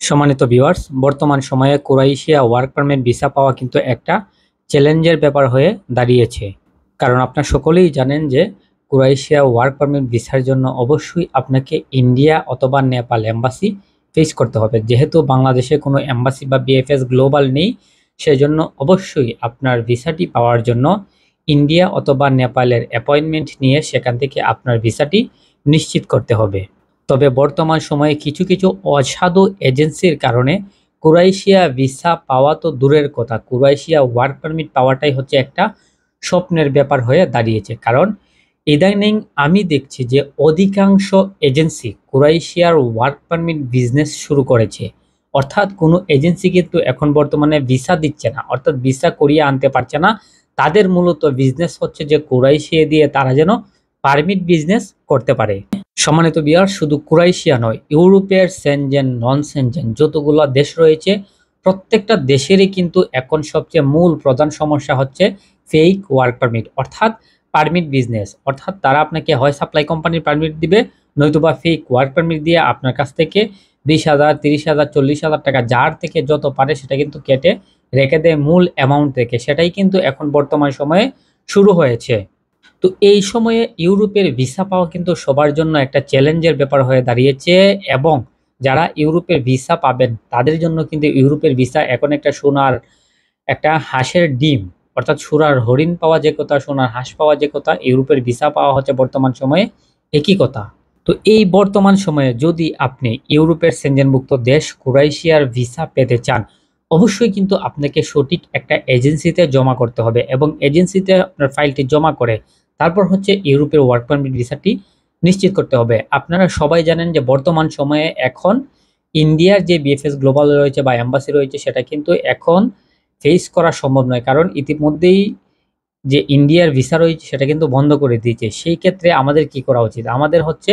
সম্মানিত ভিউয়ার্স, বর্তমান সময়ে ক্রোয়েশিয়া ওয়ার্ক পারমিট ভিসা পাওয়া কিন্তু একটা চ্যালেঞ্জের ব্যাপার হয়ে দাঁড়িয়েছে। কারণ আপনারা সকলেই জানেন যে ক্রোয়েশিয়া ওয়ার্ক পারমিট ভিসার জন্য অবশ্যই আপনাকে ইন্ডিয়া অথবা নেপাল এম্বাসি ফেস করতে হবে। যেহেতু বাংলাদেশে কোনো এম্বাসি বা বিএফএস গ্লোবাল নেই, সেজন্য অবশ্যই আপনার ভিসাটি পাওয়ার জন্য ইন্ডিয়া অথবা নেপালের অ্যাপয়েন্টমেন্ট নিয়ে সেখান থেকে আপনার ভিসাটি নিশ্চিত করতে হবে। তবে বর্তমান সময়ে কিছু কিছু অসাধু এজেন্সির কারণে ক্রোয়েশিয়া ভিসা পাওয়া তো দূরের কথা, ক্রোয়েশিয়া ওয়ার্ক পারমিট পাওয়াটাই হচ্ছে একটা স্বপ্নের ব্যাপার হয়ে দাঁড়িয়েছে। কারণ ইদানিং আমি দেখছি যে অধিকাংশ এজেন্সি ক্রোয়েশিয়ার ওয়ার্ক পারমিট বিজনেস শুরু করেছে। অর্থাৎ কোনো এজেন্সি কিন্তু এখন বর্তমানে ভিসা দিচ্ছে না, অর্থাৎ ভিসা করিয়ে আনতে পারছে না। তাদের মূলত বিজনেস হচ্ছে যে ক্রোয়েশিয়া দিয়ে তারা যেন পারমিট বিজনেস করতে পারে। সম্মানিত ভিউয়ার্স, শুধু ক্রোয়েশিয়া নয়, ইউরোপের সেনজেন, নন সেনজেন যতগুলো দেশ রয়েছে প্রত্যেকটা দেশেরই কিন্তু এখন সবচেয়ে মূল প্রধান সমস্যা হচ্ছে ফেক ওয়ার্ক পারমিট, অর্থাৎ পারমিট বিজনেস। অর্থাৎ তারা আপনাকে হয় সাপ্লাই কোম্পানির পারমিট দিবে, নয়তোবা ফেক ওয়ার্ক পারমিট দিয়ে আপনার কাছ থেকে 20,000, 30,000, 40,000 টাকা যার থেকে যত পারে সেটা কিন্তু কেটে রেখে দেয় মূল অ্যামাউন্ট থেকে। সেটাই কিন্তু এখন বর্তমান সময়ে শুরু হয়েছে। তো এই সময়ে ইউরোপের ভিসা পাওয়া কিন্তু সবার জন্য একটা চ্যালেঞ্জের ব্যাপার হয়ে দাঁড়িয়েছে। এবং যারা ইউরোপের ভিসা পাবেন তাদের জন্য কিন্তু ইউরোপের ভিসা এখন একটা সোনার একটা হাঁসের ডিম, অর্থাৎ সোনার হরিণ পাওয়া যে কথা, সোনার হাঁস পাওয়া যে কথা, ইউরোপের ভিসা পাওয়া হচ্ছে বর্তমান সময়ে একই কথা। তো এই বর্তমান সময়ে যদি আপনি ইউরোপের সেনজেনভুক্ত দেশ ক্রোয়েশিয়ার ভিসা পেতে চান, অবশ্যই কিন্তু আপনাকে সঠিক একটা এজেন্সিতে জমা করতে হবে এবং এজেন্সিতে আপনার ফাইলটি জমা করে তারপর হচ্ছে ইউরোপের ওয়ার্ক পারমিট ভিসাটি নিশ্চিত করতে হবে। আপনারা সবাই জানেন যে বর্তমান সময়ে এখন ইন্ডিয়ার যে বিএফএস গ্লোবাল রয়েছে বা এম্বাসি রয়েছে সেটা কিন্তু এখন ফেস করা সম্ভব নয়, কারণ ইতিমধ্যেই যে ইন্ডিয়ার ভিসা রয়েছে সেটা কিন্তু বন্ধ করে দিয়েছে। সেই ক্ষেত্রে আমাদের কি করা উচিত? আমাদের হচ্ছে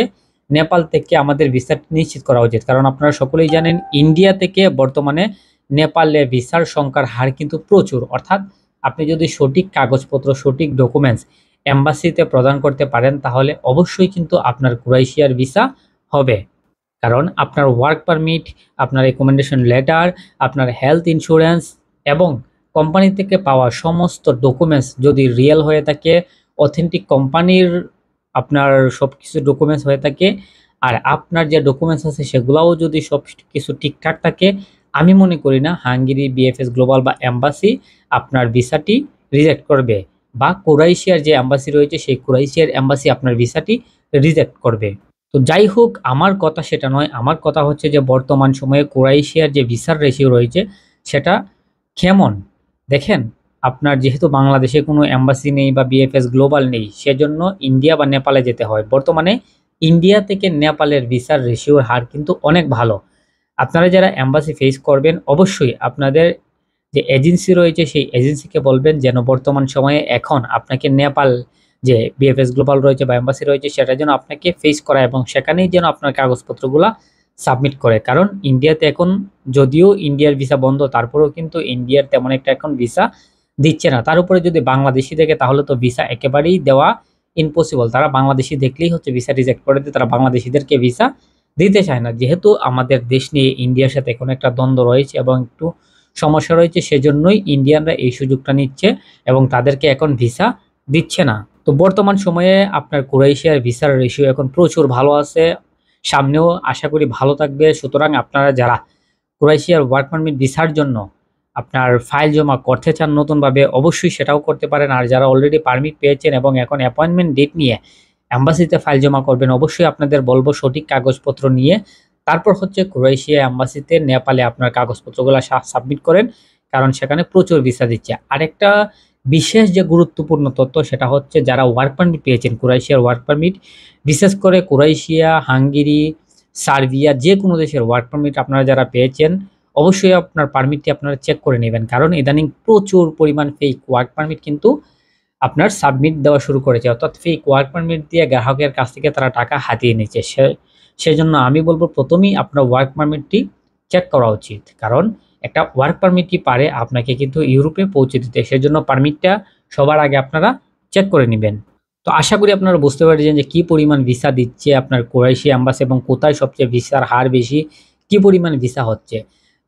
নেপাল থেকে আমাদের ভিসাটি নিশ্চিত করা উচিত। কারণ আপনারা সকলেই জানেন ইন্ডিয়া থেকে বর্তমানে নেপালে ভিসার সংখ্যার হার কিন্তু প্রচুর। অর্থাৎ আপনি যদি সঠিক কাগজপত্র, সঠিক ডকুমেন্টস এম্বাসিতে প্রদান করতে পারেন তাহলে অবশ্যই কিন্তু আপনার ক্রোয়েশিয়ার ভিসা হবে। কারণ আপনার ওয়ার্ক পারমিট, আপনার রেকমেন্ডেশন লেটার, আপনার হেলথ ইন্স্যুরেন্স এবং কোম্পানি থেকে পাওয়া সমস্ত ডকুমেন্টস যদি রিয়েল হয়ে থাকে, অথেন্টিক কোম্পানির আপনার সব কিছু ডকুমেন্টস হয়ে থাকে, আর আপনার যে ডকুমেন্টস আছে সেগুলোও যদি সব কিছু ঠিকঠাক থাকে, আমি মনে করি না হাঙ্গেরি বিএফএস গ্লোবাল বা এম্বাসি আপনার ভিসাটি রিজেক্ট করবে, বা ক্রোয়েশিয়ার যে এম্বাসি রয়েছে সেই ক্রোয়েশিয়ার এম্বাসি আপনার ভিসাটি রিজেক্ট করবে। তো যাই হোক, আমার কথা সেটা নয়, আমার কথা হচ্ছে যে বর্তমান সময়ে ক্রোয়েশিয়ার যে ভিসার রেশিও রয়েছে সেটা কেমন দেখেন। আপনার যেহেতু বাংলাদেশে কোনো এম্বাসি নেই বা বিএফএস গ্লোবাল নেই, সেজন্য ইন্ডিয়া বা নেপালে যেতে হয়। বর্তমানে ইন্ডিয়া থেকে নেপালের ভিসার রেশিওর হার কিন্তু অনেক ভালো। আপনারা যারা এম্বাসি ফেস করবেন অবশ্যই আপনাদের যে এজেন্সি রয়েছে সেই এজেন্সিকে বলবেন যেন বর্তমান সময়ে এখন আপনাকে নেপাল যে বিএফএস গ্লোবাল রয়েছে বা এম্বাসি রয়েছে সেটা যেন আপনাকে ফেস করা এবং সেখানেই যেন আপনার কাগজপত্রগুলো সাবমিট করে। কারণ ইন্ডিয়াতে এখন যদিও ইন্ডিয়ার ভিসা বন্ধ, তারপরেও কিন্তু ইন্ডিয়ার তেমন একটা এখন ভিসা দিচ্ছে না। তার উপরে যদি বাংলাদেশি দেখে তাহলে তো ভিসা একেবারেই দেওয়া ইম্পসিবল। তারা বাংলাদেশি দেখলেই হচ্ছে ভিসা রিজেক্ট করে দেয়, তারা বাংলাদেশিদেরকে ভিসা দিতে চায় না। যেহেতু আমাদের দেশ নিয়ে ইন্ডিয়ার সাথে এখন একটা দ্বন্দ্ব রয়েছে এবং একটু সমস্যা রয়েছে, সেজন্যই ইন্ডিয়ানরা এই সুযোগটা নিচ্ছে এবং তাদেরকে এখন ভিসা দিচ্ছে না। তো বর্তমান সময়ে আপনার ক্রোয়েশিয়ার ভিসার রেশিও এখন প্রচুর ভালো আছে, সামনেও আশা করি ভালো থাকবে। সুতরাং আপনারা যারা ক্রোয়েশিয়ার ওয়ার্ক পারমিট ভিসার জন্য আপনার ফাইল জমা করতে চান নতুনভাবে, অবশ্যই সেটাও করতে পারেন। আর যারা অলরেডি পারমিট পেয়েছেন এবং এখন অ্যাপয়েন্টমেন্ট ডেট নিয়ে অ্যাম্বাসিতে ফাইল জমা করবেন, অবশ্যই আপনাদের বলবো সঠিক কাগজপত্র নিয়ে তারপর হচ্ছে ক্রোয়েশিয়া অ্যাম্বাসিতে নেপালে আপনার কাগজপত্রগুলো সাবমিট করেন, কারণ সেখানে প্রচুর ভিসা দিচ্ছে। আরেকটা বিশেষ যে গুরুত্বপূর্ণ তথ্য সেটা হচ্ছে যারা ওয়ার্ক পারমিট পেয়েছেন ক্রোয়েশিয়ার ওয়ার্ক পারমিট, বিশেষ করে ক্রোয়েশিয়া, হাঙ্গেরি, সার্বিয়া যে কোনো দেশের ওয়ার্ক পারমিট আপনারা যারা পেয়েছেন অবশ্যই আপনার পারমিটটি আপনারা চেক করে নেবেন। কারণ ইদানিং প্রচুর পরিমাণ ফেক ওয়ার্ক পারমিট কিন্তু আপনার সাবমিট দেওয়া শুরু করেছে, অর্থাৎ ফেক ওয়ার্ক পারমিট দিয়ে গ্রাহকের কাছ থেকে তারা টাকা হাতিয়ে নিচ্ছে। সেজন্য আমি বলবো প্রথমেই আপনার ওয়ার্ক পারমিটটি চেক করা উচিত। কারণ একটা ওয়ার্ক পারমিটই পারে আপনাকে কিন্তু ইউরোপে পৌঁছে দিতে, সেজন্য পারমিটটা সবার আগে আপনারা চেক করে নেবেন। তো আশা করি আপনারা বুঝতে পারছেন যে কি পরিমাণ ভিসা দিচ্ছে আপনার ক্রোয়েশিয়া এম্বাসি এবং কোথায় সবচেয়ে ভিসার হার বেশি, কি পরিমাণ ভিসা হচ্ছে।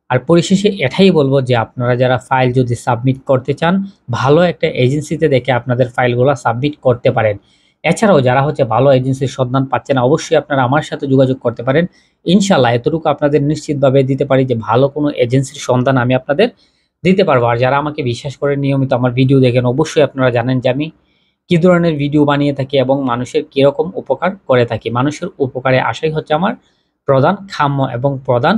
আর পরিশেষে এটাই বলবো যে আপনারা যারা ফাইল যদি সাবমিট করতে চান, ভালো একটা এজেন্সিতে দেখে আপনাদের ফাইলগুলা সাবমিট করতে পারেন। এছাড়াও যারা হচ্ছে ভালো এজেন্সির সন্ধান পাচ্ছেন না, অবশ্যই আপনারা আমার সাথে যোগাযোগ করতে পারেন। ইনশাআল্লাহ এতটুকু আপনাদের নিশ্চিতভাবে দিতে পারি যে ভালো কোনো এজেন্সির সন্ধান আমি আপনাদের দিতে পারবো। আর যারা আমাকে বিশ্বাস করে নিয়মিত আমার ভিডিও দেখেন, অবশ্যই আপনারা জানেন যে আমি কি ধরনের ভিডিও বানিয়ে থাকি এবং মানুষের কিরকম উপকার করে থাকি। মানুষের উপকারে আসাই হচ্ছে আমার প্রধান কাম্য এবং প্রধান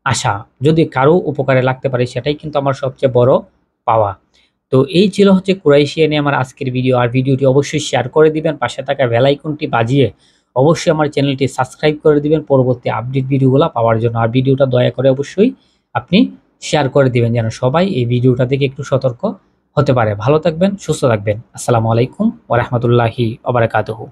আশা। যদি কারো উপকারে লাগতে পারে সেটাই কিন্তু আমার সবচেয়ে বড় পাওয়া। তো এই ছিল হচ্ছে কুরাইশিয়া নিয়ে আমার আজকের ভিডিও। আর ভিডিওটি অবশ্যই শেয়ার করে দিবেন, পাশে থাকা বেল আইকনটি বাজিয়ে অবশ্যই আমার চ্যানেলটি সাবস্ক্রাইব করে দিবেন পরবর্তী আপডেট ভিডিওগুলো পাওয়ার জন্য। আর ভিডিওটা দয়া করে অবশ্যই আপনি শেয়ার করে দিবেন যেন সবাই এই ভিডিওটা থেকে একটু সতর্ক হতে পারে। ভালো থাকবেন, সুস্থ থাকবেন। আসসালামু আলাইকুম ওয়া রাহমাতুল্লাহি ওয়া বারাকাতুহু।